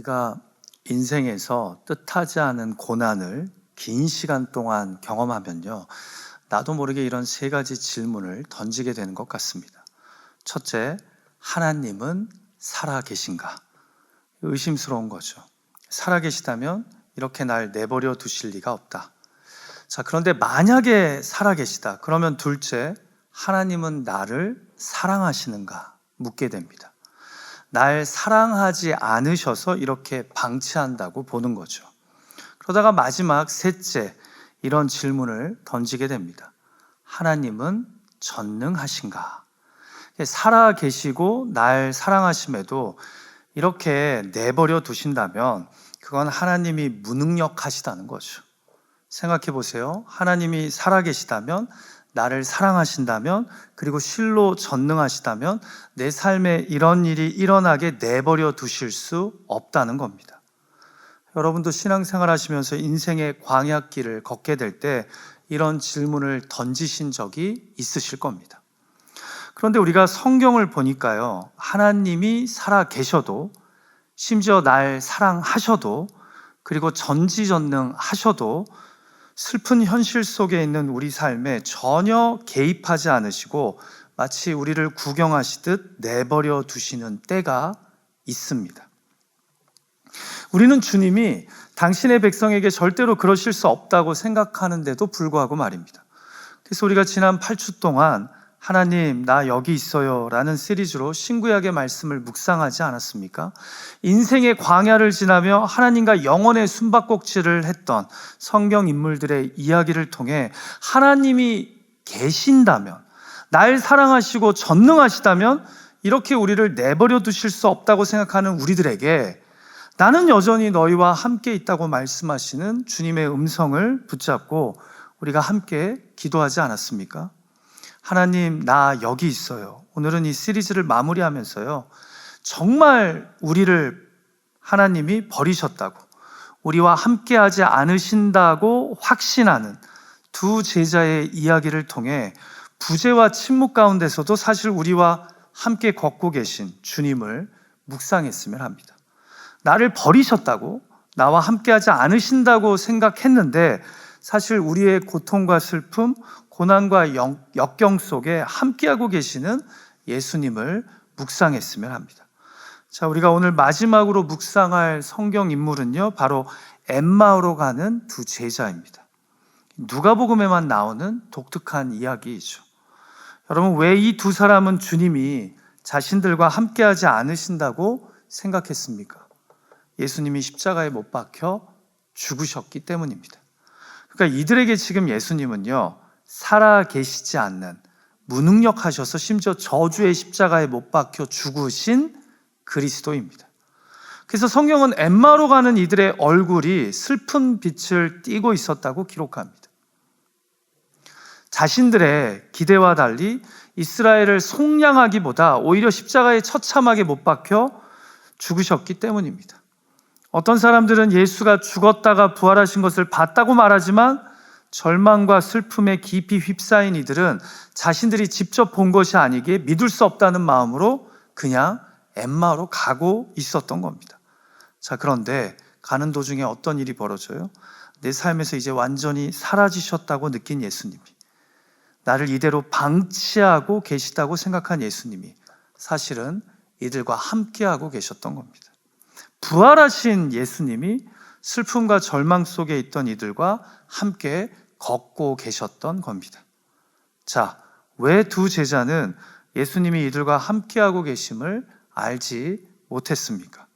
우리가 인생에서 뜻하지 않은 고난을 긴 시간 동안 경험하면요, 나도 모르게 이런 세 가지 질문을 던지게 되는 것 같습니다. 첫째, 하나님은 살아계신가? 의심스러운 거죠. 살아계시다면 이렇게 날 내버려 두실 리가 없다. 자, 그런데 만약에 살아계시다, 그러면 둘째, 하나님은 나를 사랑하시는가? 묻게 됩니다. 날 사랑하지 않으셔서 이렇게 방치한다고 보는 거죠. 그러다가 마지막 셋째, 이런 질문을 던지게 됩니다. 하나님은 전능하신가? 살아 계시고 날 사랑하심에도 이렇게 내버려 두신다면 그건 하나님이 무능력하시다는 거죠. 생각해 보세요. 하나님이 살아 계시다면, 나를 사랑하신다면, 그리고 실로 전능하시다면 내 삶에 이런 일이 일어나게 내버려 두실 수 없다는 겁니다. 여러분도 신앙생활 하시면서 인생의 광야길을 걷게 될 때 이런 질문을 던지신 적이 있으실 겁니다. 그런데 우리가 성경을 보니까요, 하나님이 살아 계셔도, 심지어 날 사랑하셔도, 그리고 전지전능하셔도 슬픈 현실 속에 있는 우리 삶에 전혀 개입하지 않으시고 마치 우리를 구경하시듯 내버려 두시는 때가 있습니다. 우리는 주님이 당신의 백성에게 절대로 그러실 수 없다고 생각하는데도 불구하고 말입니다. 그래서 우리가 지난 8주 동안 하나님 나 여기 있어요 라는 시리즈로 신구약의 말씀을 묵상하지 않았습니까? 인생의 광야를 지나며 하나님과 영원의 숨바꼭질을 했던 성경 인물들의 이야기를 통해 하나님이 계신다면, 날 사랑하시고 전능하시다면 이렇게 우리를 내버려 두실 수 없다고 생각하는 우리들에게 나는 여전히 너희와 함께 있다고 말씀하시는 주님의 음성을 붙잡고 우리가 함께 기도하지 않았습니까? 하나님 나 여기 있어요. 오늘은 이 시리즈를 마무리하면서요, 정말 우리를 하나님이 버리셨다고, 우리와 함께하지 않으신다고 확신하는 두 제자의 이야기를 통해 부재와 침묵 가운데서도 사실 우리와 함께 걷고 계신 주님을 묵상했으면 합니다. 나를 버리셨다고, 나와 함께하지 않으신다고 생각했는데 사실 우리의 고통과 슬픔, 고난과 역경 속에 함께하고 계시는 예수님을 묵상했으면 합니다. 자, 우리가 오늘 마지막으로 묵상할 성경 인물은요, 바로 엠마오로 가는 두 제자입니다. 누가복음에만 나오는 독특한 이야기이죠. 여러분, 왜 이 두 사람은 주님이 자신들과 함께하지 않으신다고 생각했습니까? 예수님이 십자가에 못 박혀 죽으셨기 때문입니다. 그러니까 이들에게 지금 예수님은요, 살아 계시지 않는, 무능력하셔서 심지어 저주의 십자가에 못 박혀 죽으신 그리스도입니다. 그래서 성경은 엠마오로 가는 이들의 얼굴이 슬픈 빛을 띠고 있었다고 기록합니다. 자신들의 기대와 달리 이스라엘을 속량하기보다 오히려 십자가에 처참하게 못 박혀 죽으셨기 때문입니다. 어떤 사람들은 예수가 죽었다가 부활하신 것을 봤다고 말하지만 절망과 슬픔에 깊이 휩싸인 이들은 자신들이 직접 본 것이 아니기에 믿을 수 없다는 마음으로 그냥 엠마오로 가고 있었던 겁니다. 자, 그런데 가는 도중에 어떤 일이 벌어져요? 내 삶에서 이제 완전히 사라지셨다고 느낀 예수님이, 나를 이대로 방치하고 계시다고 생각한 예수님이 사실은 이들과 함께하고 계셨던 겁니다. 부활하신 예수님이 슬픔과 절망 속에 있던 이들과 함께 걷고 계셨던 겁니다. 자, 왜 두 제자는 예수님이 이들과 함께하고 계심을 알지 못했습니까?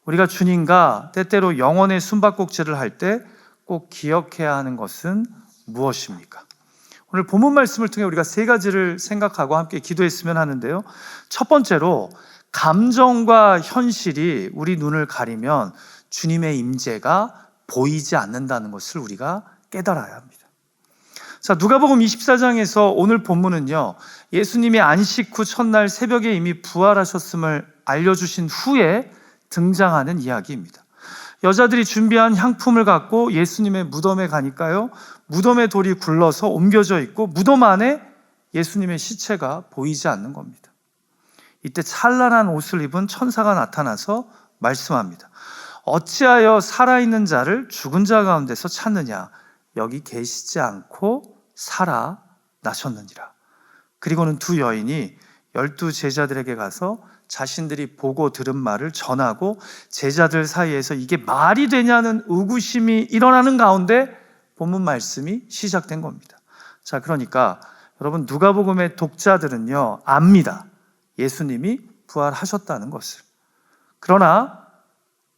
우리가 주님과 때때로 영혼의 숨바꼭질을 할 때 꼭 기억해야 하는 것은 무엇입니까? 오늘 본문 말씀을 통해 우리가 세 가지를 생각하고 함께 기도했으면 하는데요. 첫 번째로, 감정과 현실이 우리 눈을 가리면 주님의 임재가 보이지 않는다는 것을 우리가 깨달아야 합니다. 자, 누가복음 24장에서 오늘 본문은요, 예수님이 안식 후 첫날 새벽에 이미 부활하셨음을 알려주신 후에 등장하는 이야기입니다. 여자들이 준비한 향품을 갖고 예수님의 무덤에 가니까요, 무덤의 돌이 굴러서 옮겨져 있고 무덤 안에 예수님의 시체가 보이지 않는 겁니다. 이때 찬란한 옷을 입은 천사가 나타나서 말씀합니다. 어찌하여 살아있는 자를 죽은 자 가운데서 찾느냐? 여기 계시지 않고 살아나셨느니라. 그리고는 두 여인이 12 제자들에게 가서 자신들이 보고 들은 말을 전하고 제자들 사이에서 이게 말이 되냐는 의구심이 일어나는 가운데 본문 말씀이 시작된 겁니다. 자, 그러니까 여러분, 누가복음의 독자들은요, 압니다. 예수님이 부활하셨다는 것을. 그러나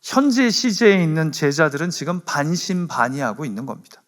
현재 시제에 있는 제자들은 지금 반신반의하고 있는 겁니다.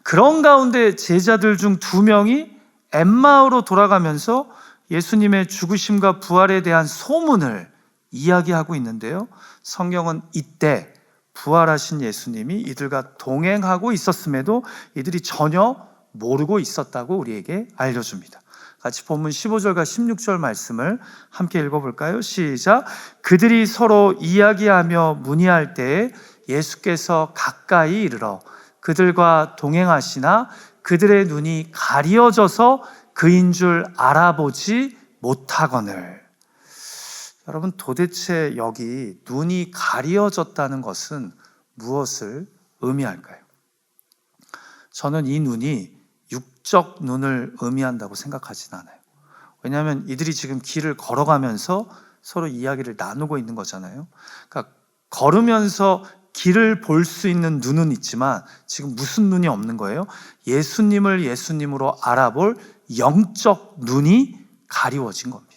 그런 가운데 제자들 중 2명이 엠마오로 돌아가면서 예수님의 죽으심과 부활에 대한 소문을 이야기하고 있는데요, 성경은 이때 부활하신 예수님이 이들과 동행하고 있었음에도 이들이 전혀 모르고 있었다고 우리에게 알려줍니다. 같이 본문 15절과 16절 말씀을 함께 읽어볼까요? 시작. 그들이 서로 이야기하며 문의할 때에 예수께서 가까이 이르러 그들과 동행하시나 그들의 눈이 가리어져서 그인 줄 알아보지 못하거늘. 여러분, 도대체 여기 눈이 가리어졌다는 것은 무엇을 의미할까요? 저는 이 눈이 육적 눈을 의미한다고 생각하진 않아요. 왜냐하면 이들이 지금 길을 걸어가면서 서로 이야기를 나누고 있는 거잖아요. 그러니까 걸으면서 길을 볼 수 있는 눈은 있지만 지금 무슨 눈이 없는 거예요? 예수님을 예수님으로 알아볼 영적 눈이 가리워진 겁니다.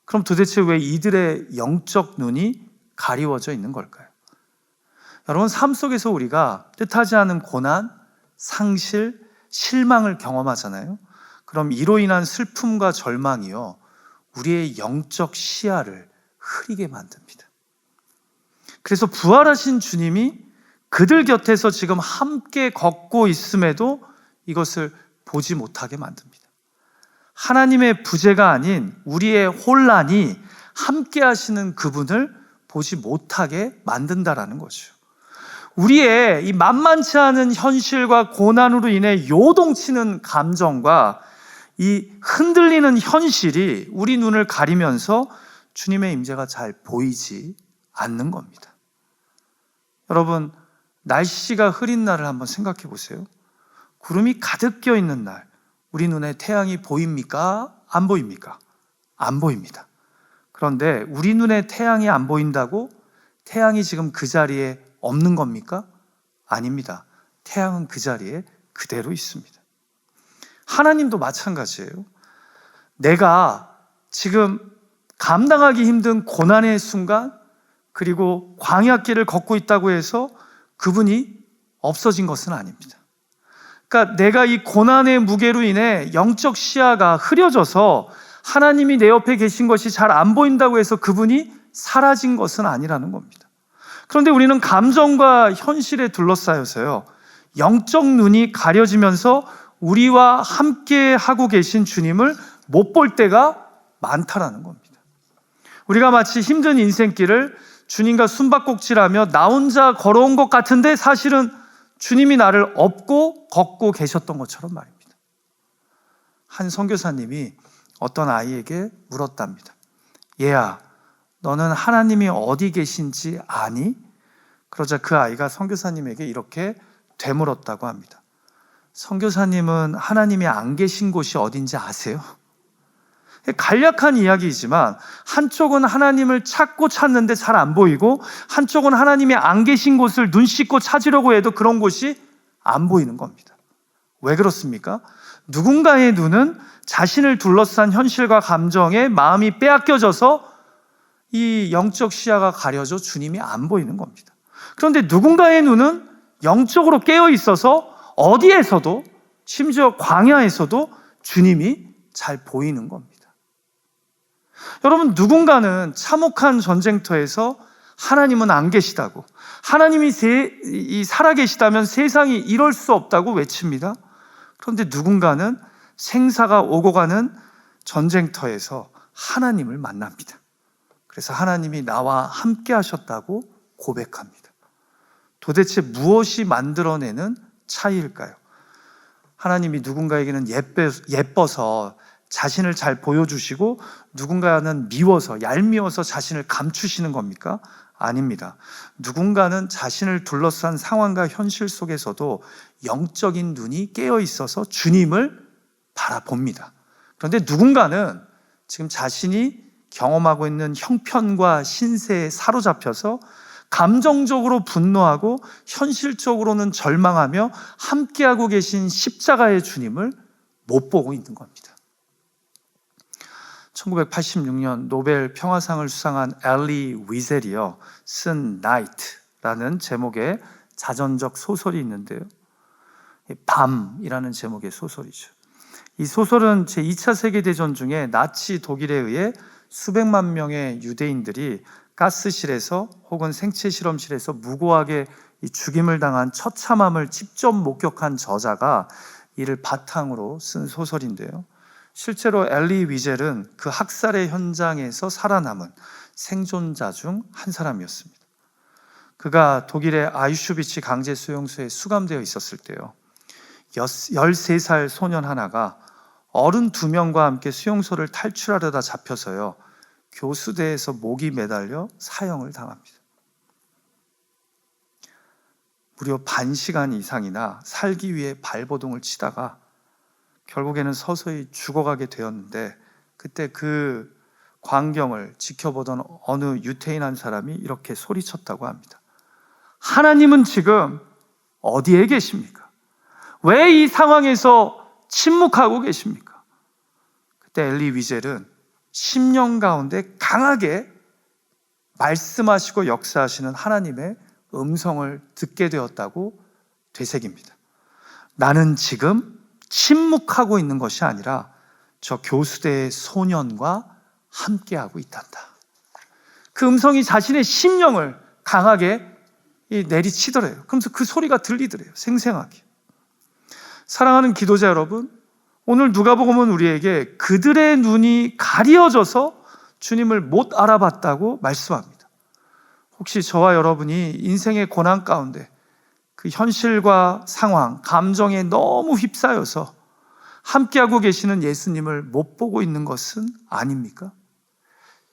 그럼 도대체 왜 이들의 영적 눈이 가리워져 있는 걸까요? 여러분, 삶 속에서 우리가 뜻하지 않은 고난, 상실, 실망을 경험하잖아요. 그럼 이로 인한 슬픔과 절망이요, 우리의 영적 시야를 흐리게 만듭니다. 그래서 부활하신 주님이 그들 곁에서 지금 함께 걷고 있음에도 이것을 보지 못하게 만듭니다. 하나님의 부재가 아닌 우리의 혼란이 함께 하시는 그분을 보지 못하게 만든다라는 거죠. 우리의 이 만만치 않은 현실과 고난으로 인해 요동치는 감정과 이 흔들리는 현실이 우리 눈을 가리면서 주님의 임재가 잘 보이지 않는 겁니다. 여러분, 날씨가 흐린 날을 한번 생각해 보세요. 구름이 가득 껴 있는 날, 우리 눈에 태양이 보입니까? 안 보입니까? 안 보입니다. 그런데 우리 눈에 태양이 안 보인다고 태양이 지금 그 자리에 없는 겁니까? 아닙니다. 태양은 그 자리에 그대로 있습니다. 하나님도 마찬가지예요. 내가 지금 감당하기 힘든 고난의 순간, 그리고 광야길을 걷고 있다고 해서 그분이 없어진 것은 아닙니다. 그러니까 내가 이 고난의 무게로 인해 영적 시야가 흐려져서 하나님이 내 옆에 계신 것이 잘 안 보인다고 해서 그분이 사라진 것은 아니라는 겁니다. 그런데 우리는 감정과 현실에 둘러싸여서요, 영적 눈이 가려지면서 우리와 함께 하고 계신 주님을 못 볼 때가 많다라는 겁니다. 우리가 마치 힘든 인생길을 주님과 숨바꼭질하며 나 혼자 걸어온 것 같은데 사실은 주님이 나를 업고 걷고 계셨던 것처럼 말입니다. 한 선교사님이 어떤 아이에게 물었답니다. 얘야, 너는 하나님이 어디 계신지 아니? 그러자 그 아이가 선교사님에게 이렇게 되물었다고 합니다. 선교사님은 하나님이 안 계신 곳이 어딘지 아세요? 간략한 이야기이지만 한쪽은 하나님을 찾고 찾는데 잘 안 보이고, 한쪽은 하나님이 안 계신 곳을 눈 씻고 찾으려고 해도 그런 곳이 안 보이는 겁니다. 왜 그렇습니까? 누군가의 눈은 자신을 둘러싼 현실과 감정에 마음이 빼앗겨져서 이 영적 시야가 가려져 주님이 안 보이는 겁니다. 그런데 누군가의 눈은 영적으로 깨어 있어서 어디에서도, 심지어 광야에서도 주님이 잘 보이는 겁니다. 여러분, 누군가는 참혹한 전쟁터에서 하나님은 안 계시다고, 하나님이 살아계시다면 세상이 이럴 수 없다고 외칩니다. 그런데 누군가는 생사가 오고 가는 전쟁터에서 하나님을 만납니다. 그래서 하나님이 나와 함께 하셨다고 고백합니다. 도대체 무엇이 만들어내는 차이일까요? 하나님이 누군가에게는 예뻐서 자신을 잘 보여주시고 누군가는 미워서, 얄미워서 자신을 감추시는 겁니까? 아닙니다. 누군가는 자신을 둘러싼 상황과 현실 속에서도 영적인 눈이 깨어 있어서 주님을 바라봅니다. 그런데 누군가는 지금 자신이 경험하고 있는 형편과 신세에 사로잡혀서 감정적으로 분노하고 현실적으로는 절망하며 함께하고 계신 십자가의 주님을 못 보고 있는 겁니다. 1986년 노벨 평화상을 수상한 엘리 위젤이요 쓴 나이트라는 제목의 자전적 소설이 있는데요, 밤이라는 제목의 소설이죠. 이 소설은 제2차 세계대전 중에 나치 독일에 의해 수백만 명의 유대인들이 가스실에서 혹은 생체 실험실에서 무고하게 죽임을 당한 처참함을 직접 목격한 저자가 이를 바탕으로 쓴 소설인데요, 실제로 엘리 위젤은 그 학살의 현장에서 살아남은 생존자 중 한 사람이었습니다. 그가 독일의 아이슈비츠 강제 수용소에 수감되어 있었을 때요, 13살 소년 하나가 어른 2명과 함께 수용소를 탈출하려다 잡혀서요, 교수대에서 목이 매달려 사형을 당합니다. 무려 반 시간 이상이나 살기 위해 발버둥을 치다가 결국에는 서서히 죽어가게 되었는데, 그때 그 광경을 지켜보던 어느 유태인 한 사람이 이렇게 소리쳤다고 합니다. 하나님은 지금 어디에 계십니까? 왜 이 상황에서 침묵하고 계십니까? 그때 엘리 위젤은 심령 가운데 강하게 말씀하시고 역사하시는 하나님의 음성을 듣게 되었다고 되새깁니다. 나는 지금 침묵하고 있는 것이 아니라 저 교수대의 소년과 함께하고 있단다. 그 음성이 자신의 심령을 강하게 내리치더래요. 그러면서 그 소리가 들리더래요, 생생하게. 사랑하는 기도자 여러분, 오늘 누가복음은 우리에게 그들의 눈이 가려져서 주님을 못 알아봤다고 말씀합니다. 혹시 저와 여러분이 인생의 고난 가운데 그 현실과 상황, 감정에 너무 휩싸여서 함께하고 계시는 예수님을 못 보고 있는 것은 아닙니까?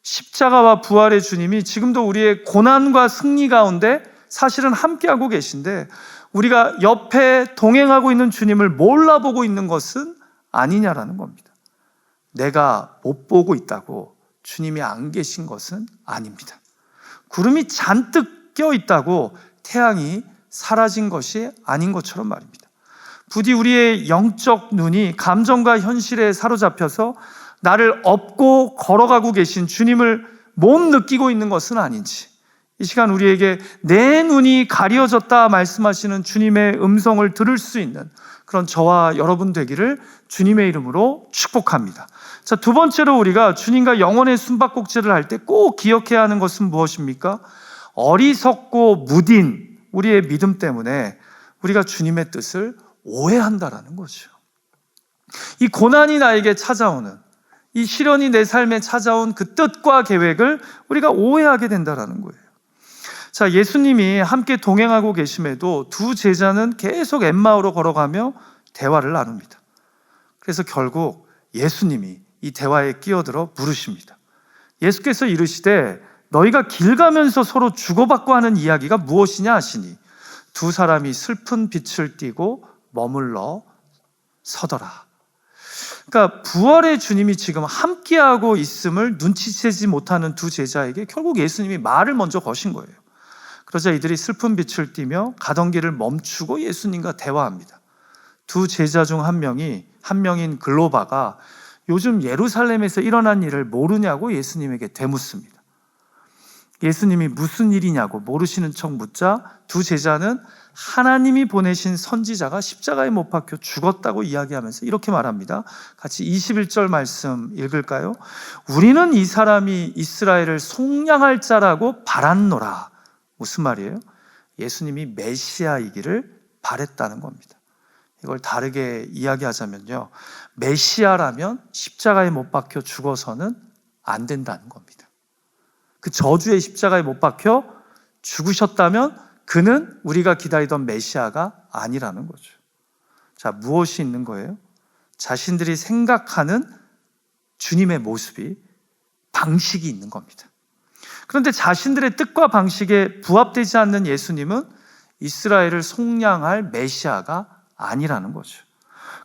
십자가와 부활의 주님이 지금도 우리의 고난과 승리 가운데 사실은 함께하고 계신데, 우리가 옆에 동행하고 있는 주님을 몰라보고 있는 것은 아니냐라는 겁니다. 내가 못 보고 있다고 주님이 안 계신 것은 아닙니다. 구름이 잔뜩 껴 있다고 태양이 사라진 것이 아닌 것처럼 말입니다. 부디 우리의 영적 눈이 감정과 현실에 사로잡혀서 나를 업고 걸어가고 계신 주님을 못 느끼고 있는 것은 아닌지, 이 시간 우리에게 내 눈이 가려졌다 말씀하시는 주님의 음성을 들을 수 있는 그런 저와 여러분 되기를 주님의 이름으로 축복합니다. 자, 두 번째로 우리가 주님과 영혼의 숨바꼭질을 할 때 꼭 기억해야 하는 것은 무엇입니까? 어리석고 무딘 우리의 믿음 때문에 우리가 주님의 뜻을 오해한다라는 거죠. 이 고난이 나에게 찾아오는, 이 시련이 내 삶에 찾아온 그 뜻과 계획을 우리가 오해하게 된다라는 거예요. 자, 예수님이 함께 동행하고 계심에도 두 제자는 계속 엠마오로 걸어가며 대화를 나눕니다. 그래서 결국 예수님이 이 대화에 끼어들어 물으십니다. 예수께서 이르시되 너희가 길 가면서 서로 주고받고 하는 이야기가 무엇이냐 하시니 두 사람이 슬픈 빛을 띠고 머물러 서더라. 그러니까 부활의 주님이 지금 함께하고 있음을 눈치채지 못하는 두 제자에게 결국 예수님이 말을 먼저 거신 거예요. 그러자 이들이 슬픈 빛을 띠며 가던 길을 멈추고 예수님과 대화합니다. 두 제자 중 한 명인 글로바가 요즘 예루살렘에서 일어난 일을 모르냐고 예수님에게 되묻습니다. 예수님이 무슨 일이냐고 모르시는 척 묻자 두 제자는 하나님이 보내신 선지자가 십자가에 못 박혀 죽었다고 이야기하면서 이렇게 말합니다. 같이 21절 말씀 읽을까요? 우리는 이 사람이 이스라엘을 속량할 자라고 바랐노라. 무슨 말이에요? 예수님이 메시아이기를 바랬다는 겁니다. 이걸 다르게 이야기하자면요, 메시아라면 십자가에 못 박혀 죽어서는 안 된다는 겁니다. 그 저주의 십자가에 못 박혀 죽으셨다면 그는 우리가 기다리던 메시아가 아니라는 거죠. 자, 무엇이 있는 거예요? 자신들이 생각하는 주님의 모습이, 방식이 있는 겁니다. 그런데 자신들의 뜻과 방식에 부합되지 않는 예수님은 이스라엘을 속량할 메시아가 아니라는 거죠.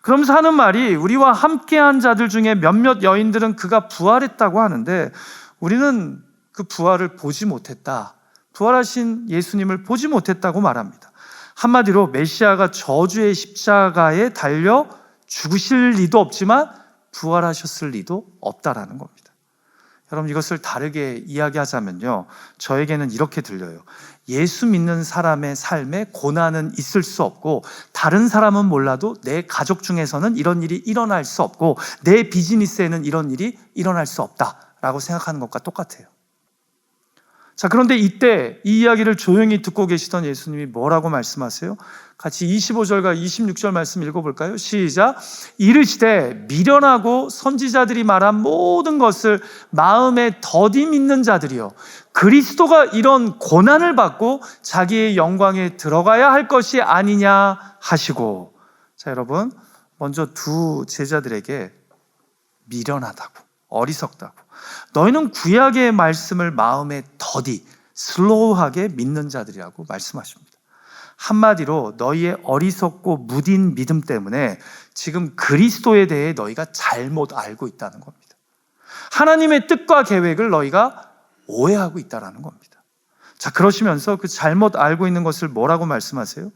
그러면서 하는 말이, 우리와 함께한 자들 중에 몇몇 여인들은 그가 부활했다고 하는데 우리는 그 부활을 보지 못했다. 부활하신 예수님을 보지 못했다고 말합니다. 한마디로 메시아가 저주의 십자가에 달려 죽으실 리도 없지만 부활하셨을 리도 없다라는 겁니다. 여러분, 이것을 다르게 이야기하자면요, 저에게는 이렇게 들려요. 예수 믿는 사람의 삶에 고난은 있을 수 없고, 다른 사람은 몰라도 내 가족 중에서는 이런 일이 일어날 수 없고, 내 비즈니스에는 이런 일이 일어날 수 없다라고 생각하는 것과 똑같아요. 자, 그런데 이때 이 이야기를 조용히 듣고 계시던 예수님이 뭐라고 말씀하세요? 같이 25절과 26절 말씀 읽어볼까요? 시작. 이르시되 미련하고 선지자들이 말한 모든 것을 마음에 더디 믿는 자들이요, 그리스도가 이런 고난을 받고 자기의 영광에 들어가야 할 것이 아니냐 하시고. 자, 여러분, 먼저 두 제자들에게 미련하다고, 어리석다고, 너희는 구약의 말씀을 마음에 더디, 슬로우하게 믿는 자들이라고 말씀하십니다. 한마디로 너희의 어리석고 무딘 믿음 때문에 지금 그리스도에 대해 너희가 잘못 알고 있다는 겁니다. 하나님의 뜻과 계획을 너희가 오해하고 있다는 겁니다. 자, 그러시면서 그 잘못 알고 있는 것을 뭐라고 말씀하세요?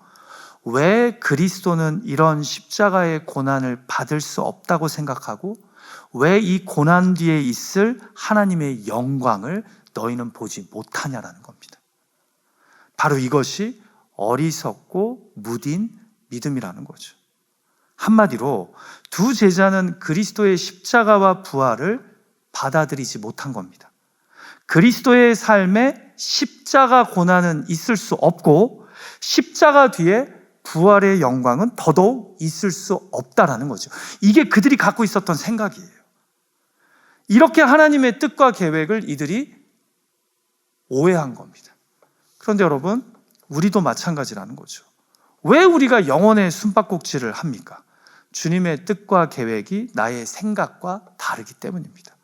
왜 그리스도는 이런 십자가의 고난을 받을 수 없다고 생각하고 왜 이 고난 뒤에 있을 하나님의 영광을 너희는 보지 못하냐라는 겁니다. 바로 이것이 어리석고 무딘 믿음이라는 거죠. 한마디로 두 제자는 그리스도의 십자가와 부활을 받아들이지 못한 겁니다. 그리스도의 삶에 십자가 고난은 있을 수 없고 십자가 뒤에 부활의 영광은 더더욱 있을 수 없다라는 거죠. 이게 그들이 갖고 있었던 생각이에요. 이렇게 하나님의 뜻과 계획을 이들이 오해한 겁니다. 그런데 여러분, 우리도 마찬가지라는 거죠. 왜 우리가 영혼의 숨바꼭질을 합니까? 주님의 뜻과 계획이 나의 생각과 다르기 때문입니다.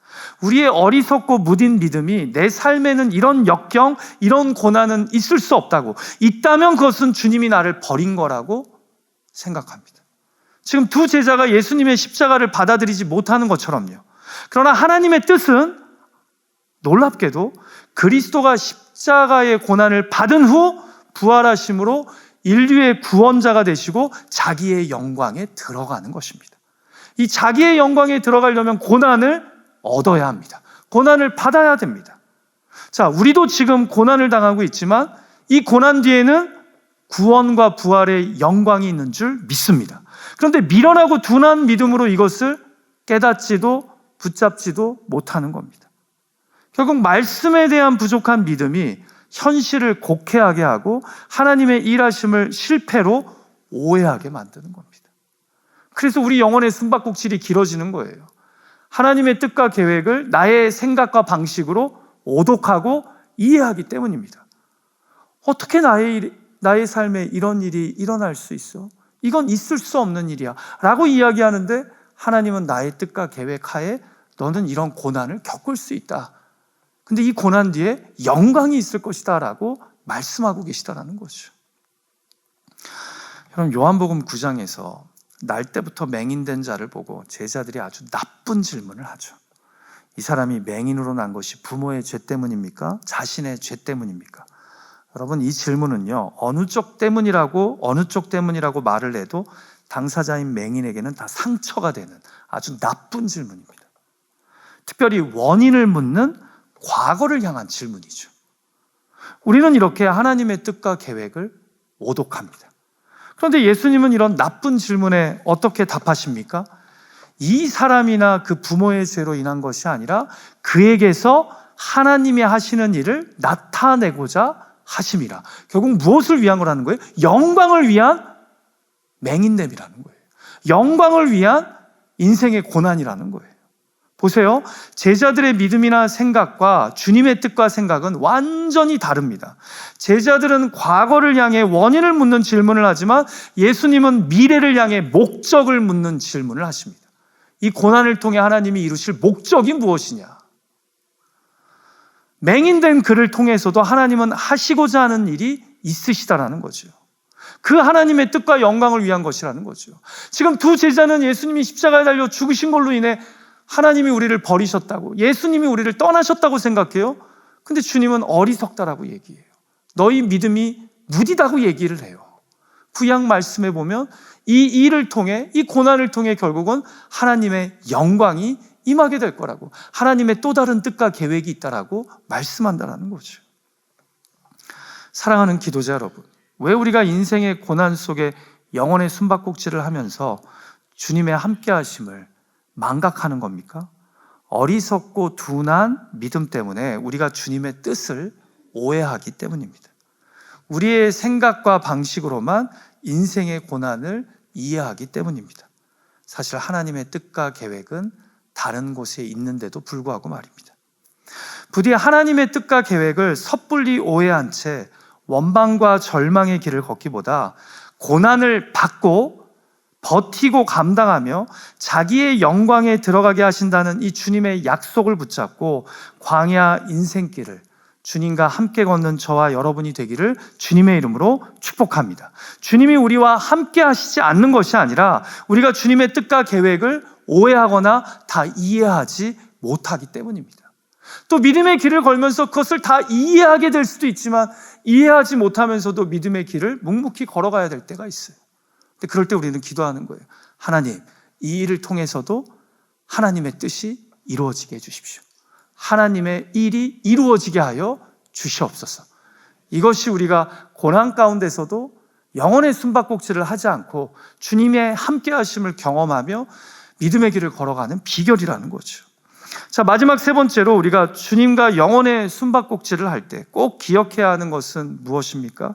우리의 어리석고 무딘 믿음이 내 삶에는 이런 역경, 이런 고난은 있을 수 없다고, 있다면 그것은 주님이 나를 버린 거라고 생각합니다. 지금 두 제자가 예수님의 십자가를 받아들이지 못하는 것처럼요. 그러나 하나님의 뜻은 놀랍게도 그리스도가 십자가의 고난을 받은 후 부활하심으로 인류의 구원자가 되시고 자기의 영광에 들어가는 것입니다. 이 자기의 영광에 들어가려면 고난을 얻어야 합니다. 고난을 받아야 됩니다. 자, 우리도 지금 고난을 당하고 있지만 이 고난 뒤에는 구원과 부활의 영광이 있는 줄 믿습니다. 그런데 미련하고 둔한 믿음으로 이것을 깨닫지도 붙잡지도 못하는 겁니다. 결국 말씀에 대한 부족한 믿음이 현실을 곡해하게 하고 하나님의 일하심을 실패로 오해하게 만드는 겁니다. 그래서 우리 영혼의 숨바꼭질이 길어지는 거예요. 하나님의 뜻과 계획을 나의 생각과 방식으로 오독하고 이해하기 때문입니다. 어떻게 나의 삶에 이런 일이 일어날 수 있어? 이건 있을 수 없는 일이야 라고 이야기하는데, 하나님은 나의 뜻과 계획 하에 너는 이런 고난을 겪을 수 있다. 근데 이 고난 뒤에 영광이 있을 것이다 라고 말씀하고 계시다라는 거죠. 여러분, 요한복음 9장에서 날 때부터 맹인된 자를 보고 제자들이 아주 나쁜 질문을 하죠. 이 사람이 맹인으로 난 것이 부모의 죄 때문입니까? 자신의 죄 때문입니까? 여러분, 이 질문은요, 어느 쪽 때문이라고 말을 해도 당사자인 맹인에게는 다 상처가 되는 아주 나쁜 질문입니다. 특별히 원인을 묻는 과거를 향한 질문이죠. 우리는 이렇게 하나님의 뜻과 계획을 오독합니다. 그런데 예수님은 이런 나쁜 질문에 어떻게 답하십니까? 이 사람이나 그 부모의 죄로 인한 것이 아니라 그에게서 하나님이 하시는 일을 나타내고자 하심이라. 결국 무엇을 위한 거라는 거예요? 영광을 위한 맹인됨이라는 거예요. 영광을 위한 인생의 고난이라는 거예요. 보세요. 제자들의 믿음이나 생각과 주님의 뜻과 생각은 완전히 다릅니다. 제자들은 과거를 향해 원인을 묻는 질문을 하지만 예수님은 미래를 향해 목적을 묻는 질문을 하십니다. 이 고난을 통해 하나님이 이루실 목적이 무엇이냐? 맹인된 그를 통해서도 하나님은 하시고자 하는 일이 있으시다라는 거죠. 그 하나님의 뜻과 영광을 위한 것이라는 거죠. 지금 두 제자는 예수님이 십자가에 달려 죽으신 걸로 인해 하나님이 우리를 버리셨다고, 예수님이 우리를 떠나셨다고 생각해요. 근데 주님은 어리석다라고 얘기해요. 너희 믿음이 무디다고 얘기를 해요. 구약 말씀에 보면 이 일을 통해, 이 고난을 통해 결국은 하나님의 영광이 임하게 될 거라고, 하나님의 또 다른 뜻과 계획이 있다라고 말씀한다라는 거죠. 사랑하는 기도자 여러분, 왜 우리가 인생의 고난 속에 영혼의 숨바꼭질을 하면서 주님의 함께 하심을 망각하는 겁니까? 어리석고 둔한 믿음 때문에 우리가 주님의 뜻을 오해하기 때문입니다. 우리의 생각과 방식으로만 인생의 고난을 이해하기 때문입니다. 사실 하나님의 뜻과 계획은 다른 곳에 있는데도 불구하고 말입니다. 부디 하나님의 뜻과 계획을 섣불리 오해한 채 원망과 절망의 길을 걷기보다 고난을 받고 버티고 감당하며 자기의 영광에 들어가게 하신다는 이 주님의 약속을 붙잡고 광야 인생길을 주님과 함께 걷는 저와 여러분이 되기를 주님의 이름으로 축복합니다. 주님이 우리와 함께 하시지 않는 것이 아니라 우리가 주님의 뜻과 계획을 오해하거나 다 이해하지 못하기 때문입니다. 또 믿음의 길을 걸면서 그것을 다 이해하게 될 수도 있지만 이해하지 못하면서도 믿음의 길을 묵묵히 걸어가야 될 때가 있어요. 근데 그럴 때 우리는 기도하는 거예요. 하나님, 이 일을 통해서도 하나님의 뜻이 이루어지게 해주십시오. 하나님의 일이 이루어지게 하여 주시옵소서. 이것이 우리가 고난 가운데서도 영혼의 숨바꼭질을 하지 않고 주님의 함께 하심을 경험하며 믿음의 길을 걸어가는 비결이라는 거죠. 자, 마지막 세 번째로 우리가 주님과 영혼의 숨바꼭질을 할 때 꼭 기억해야 하는 것은 무엇입니까?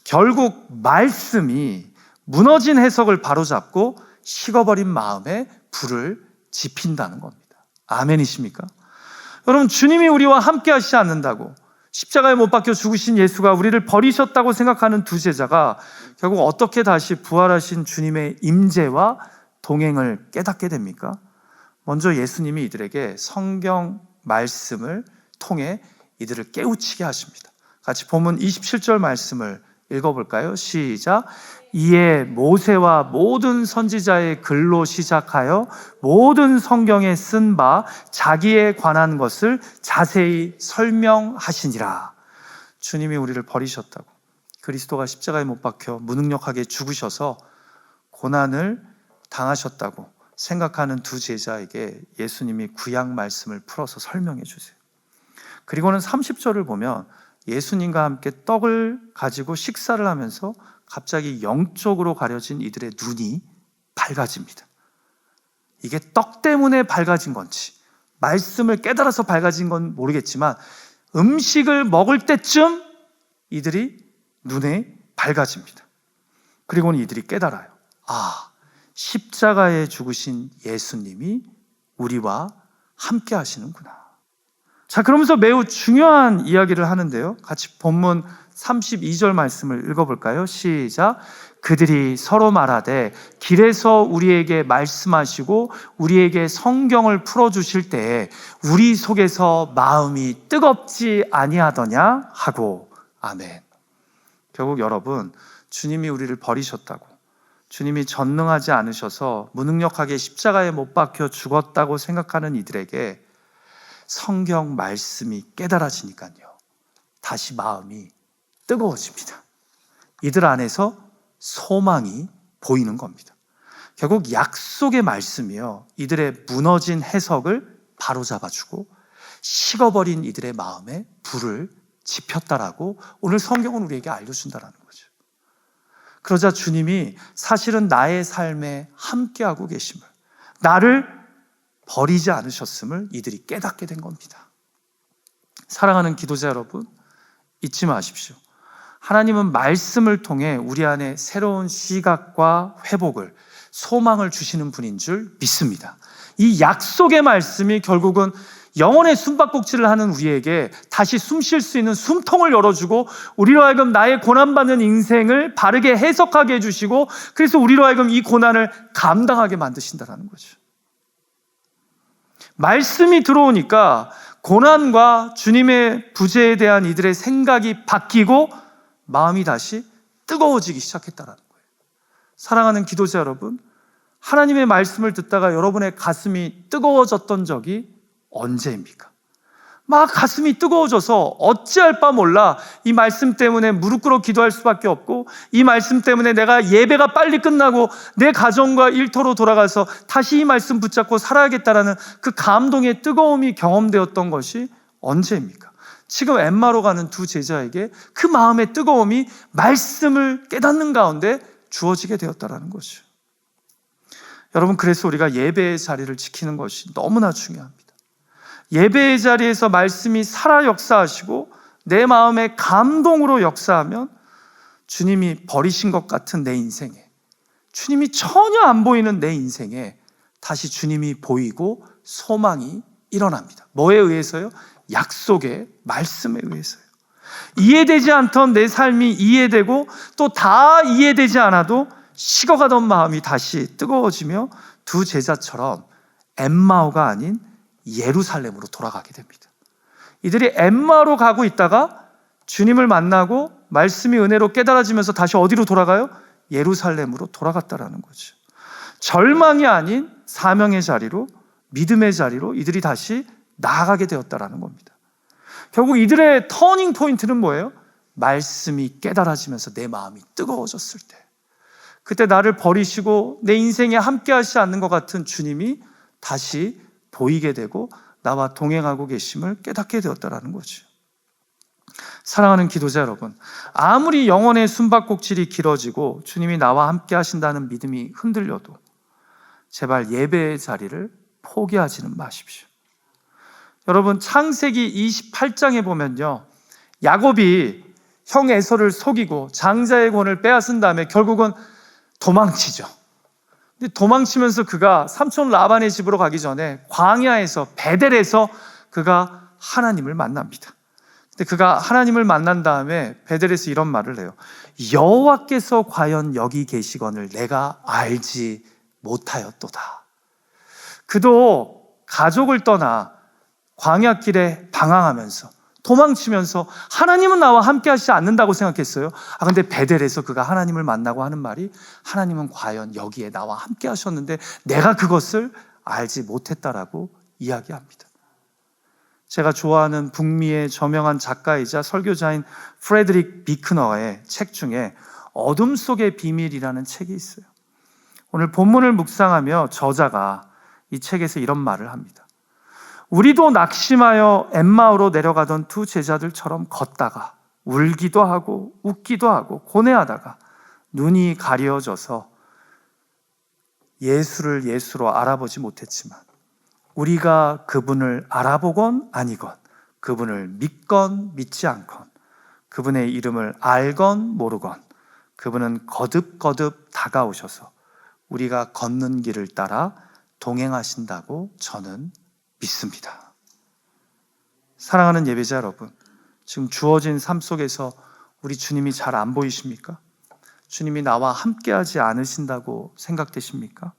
결국 말씀이 무너진 해석을 바로잡고 식어버린 마음에 불을 지핀다는 겁니다. 아멘이십니까? 여러분, 주님이 우리와 함께 하시지 않는다고, 십자가에 못 박혀 죽으신 예수가 우리를 버리셨다고 생각하는 두 제자가 결국 어떻게 다시 부활하신 주님의 임재와 동행을 깨닫게 됩니까? 먼저 예수님이 이들에게 성경 말씀을 통해 이들을 깨우치게 하십니다. 같이 본문 27절 말씀을 읽어볼까요? 시작. 이에 모세와 모든 선지자의 글로 시작하여 모든 성경에 쓴 바 자기에 관한 것을 자세히 설명하시니라. 주님이 우리를 버리셨다고, 그리스도가 십자가에 못 박혀 무능력하게 죽으셔서 고난을 당하셨다고 생각하는 두 제자에게 예수님이 구약 말씀을 풀어서 설명해 주세요. 그리고는 30절을 보면 예수님과 함께 떡을 가지고 식사를 하면서 갑자기 영적으로 가려진 이들의 눈이 밝아집니다. 이게 떡 때문에 밝아진 건지 말씀을 깨달아서 밝아진 건 모르겠지만 음식을 먹을 때쯤 이들이 눈에 밝아집니다. 그리고는 이들이 깨달아요. 아, 십자가에 죽으신 예수님이 우리와 함께 하시는구나. 자, 그러면서 매우 중요한 이야기를 하는데요. 같이 본문 32절 말씀을 읽어볼까요? 시작. 그들이 서로 말하되 길에서 우리에게 말씀하시고 우리에게 성경을 풀어주실 때에 우리 속에서 마음이 뜨겁지 아니하더냐 하고. 아멘. 결국 여러분, 주님이 우리를 버리셨다고, 주님이 전능하지 않으셔서 무능력하게 십자가에 못 박혀 죽었다고 생각하는 이들에게 성경 말씀이 깨달아지니까요, 다시 마음이 뜨거워집니다. 이들 안에서 소망이 보이는 겁니다. 결국 약속의 말씀이요, 이들의 무너진 해석을 바로잡아주고 식어버린 이들의 마음에 불을 지폈다라고 오늘 성경은 우리에게 알려준다는 거죠. 그러자 주님이 사실은 나의 삶에 함께하고 계심을, 나를 버리지 않으셨음을 이들이 깨닫게 된 겁니다. 사랑하는 기도자 여러분, 잊지 마십시오. 하나님은 말씀을 통해 우리 안에 새로운 시각과 회복을, 소망을 주시는 분인 줄 믿습니다. 이 약속의 말씀이 결국은 영혼의 숨바꼭질을 하는 우리에게 다시 숨 쉴 수 있는 숨통을 열어주고 우리로 하여금 나의 고난받는 인생을 바르게 해석하게 해주시고, 그래서 우리로 하여금 이 고난을 감당하게 만드신다는 거죠. 말씀이 들어오니까 고난과 주님의 부재에 대한 이들의 생각이 바뀌고 마음이 다시 뜨거워지기 시작했다는 거예요. 사랑하는 기도자 여러분, 하나님의 말씀을 듣다가 여러분의 가슴이 뜨거워졌던 적이 언제입니까? 막 가슴이 뜨거워져서 어찌할 바 몰라 이 말씀 때문에 무릎 꿇어 기도할 수밖에 없고, 이 말씀 때문에 내가 예배가 빨리 끝나고 내 가정과 일터로 돌아가서 다시 이 말씀 붙잡고 살아야겠다라는 그 감동의 뜨거움이 경험되었던 것이 언제입니까? 지금 엠마로 가는 두 제자에게 그 마음의 뜨거움이 말씀을 깨닫는 가운데 주어지게 되었다는 것이죠. 여러분, 그래서 우리가 예배의 자리를 지키는 것이 너무나 중요합니다. 예배의 자리에서 말씀이 살아 역사하시고 내 마음의 감동으로 역사하면 주님이 버리신 것 같은 내 인생에, 주님이 전혀 안 보이는 내 인생에 다시 주님이 보이고 소망이 일어납니다. 뭐에 의해서요? 약속의 말씀에 의해서요. 이해되지 않던 내 삶이 이해되고 또 다 이해되지 않아도 식어가던 마음이 다시 뜨거워지며 두 제자처럼 엠마오가 아닌 예루살렘으로 돌아가게 됩니다. 이들이 엠마오로 가고 있다가 주님을 만나고 말씀이 은혜로 깨달아지면서 다시 어디로 돌아가요? 예루살렘으로 돌아갔다라는 거죠. 절망이 아닌 사명의 자리로, 믿음의 자리로 이들이 다시 나아가게 되었다라는 겁니다. 결국 이들의 터닝 포인트는 뭐예요? 말씀이 깨달아지면서 내 마음이 뜨거워졌을 때, 그때 나를 버리시고 내 인생에 함께 하시지 않는 것 같은 주님이 다시 보이게 되고 나와 동행하고 계심을 깨닫게 되었다라는 거죠. 사랑하는 기도자 여러분, 아무리 영혼의 숨바꼭질이 길어지고 주님이 나와 함께 하신다는 믿음이 흔들려도 제발 예배의 자리를 포기하지는 마십시오. 여러분, 창세기 28장에 보면요, 야곱이 형 에서를 속이고 장자의 권을 빼앗은 다음에 결국은 도망치죠. 근데 도망치면서 그가 삼촌 라반의 집으로 가기 전에 광야에서, 베델에서 그가 하나님을 만납니다. 근데 그가 하나님을 만난 다음에 베델에서 이런 말을 해요. 여호와께서 과연 여기 계시거늘 내가 알지 못하였도다. 그도 가족을 떠나 광야길에 방황하면서 도망치면서 하나님은 나와 함께 하시지 않는다고 생각했어요. 근데 베델에서 그가 하나님을 만나고 하는 말이, 하나님은 과연 여기에 나와 함께 하셨는데 내가 그것을 알지 못했다라고 이야기합니다. 제가 좋아하는 북미의 저명한 작가이자 설교자인 프레드릭 비크너의 책 중에 어둠 속의 비밀이라는 책이 있어요. 오늘 본문을 묵상하며 저자가 이 책에서 이런 말을 합니다. 우리도 낙심하여 엠마오로 내려가던 두 제자들처럼 걷다가 울기도 하고 웃기도 하고 고뇌하다가 눈이 가려져서 예수를 예수로 알아보지 못했지만 우리가 그분을 알아보건 아니건, 그분을 믿건 믿지 않건, 그분의 이름을 알건 모르건 그분은 거듭거듭 다가오셔서 우리가 걷는 길을 따라 동행하신다고 저는 믿습니다. 사랑하는 예배자 여러분, 지금 주어진 삶 속에서 우리 주님이 잘 안 보이십니까? 주님이 나와 함께하지 않으신다고 생각되십니까?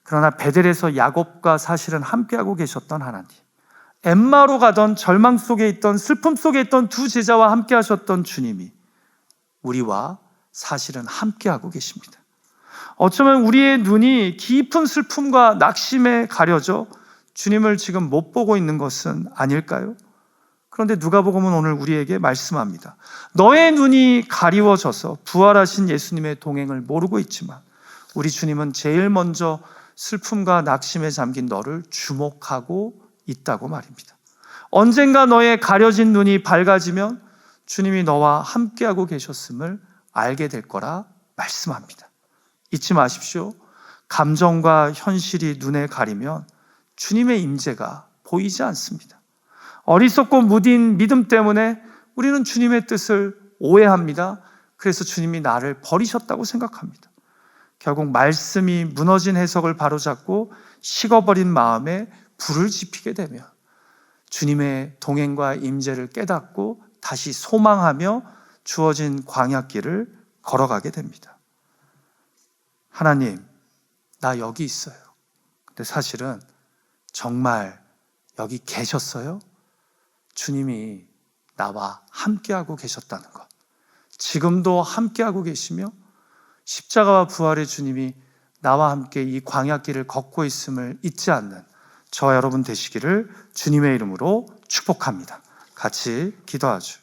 그러나 베델에서 야곱과 사실은 함께하고 계셨던 하나님, 엠마로 가던 절망 속에 있던, 슬픔 속에 있던 두 제자와 함께하셨던 주님이 우리와 사실은 함께하고 계십니다. 어쩌면 우리의 눈이 깊은 슬픔과 낙심에 가려져 주님을 지금 못 보고 있는 것은 아닐까요? 그런데 누가복음은 오늘 우리에게 말씀합니다. 너의 눈이 가리워져서 부활하신 예수님의 동행을 모르고 있지만 우리 주님은 제일 먼저 슬픔과 낙심에 잠긴 너를 주목하고 있다고 말입니다. 언젠가 너의 가려진 눈이 밝아지면 주님이 너와 함께하고 계셨음을 알게 될 거라 말씀합니다. 잊지 마십시오. 감정과 현실이 눈에 가리면 주님의 임재가 보이지 않습니다. 어리석고 무딘 믿음 때문에 우리는 주님의 뜻을 오해합니다. 그래서 주님이 나를 버리셨다고 생각합니다. 결국 말씀이 무너진 해석을 바로잡고 식어버린 마음에 불을 지피게 되면 주님의 동행과 임재를 깨닫고 다시 소망하며 주어진 광야길을 걸어가게 됩니다. 하나님, 나 여기 있어요. 근데 사실은 정말 여기 계셨어요? 주님이 나와 함께하고 계셨다는 것. 지금도 함께하고 계시며 십자가와 부활의 주님이 나와 함께 이 광야길을 걷고 있음을 잊지 않는 저와 여러분 되시기를 주님의 이름으로 축복합니다. 같이 기도하죠.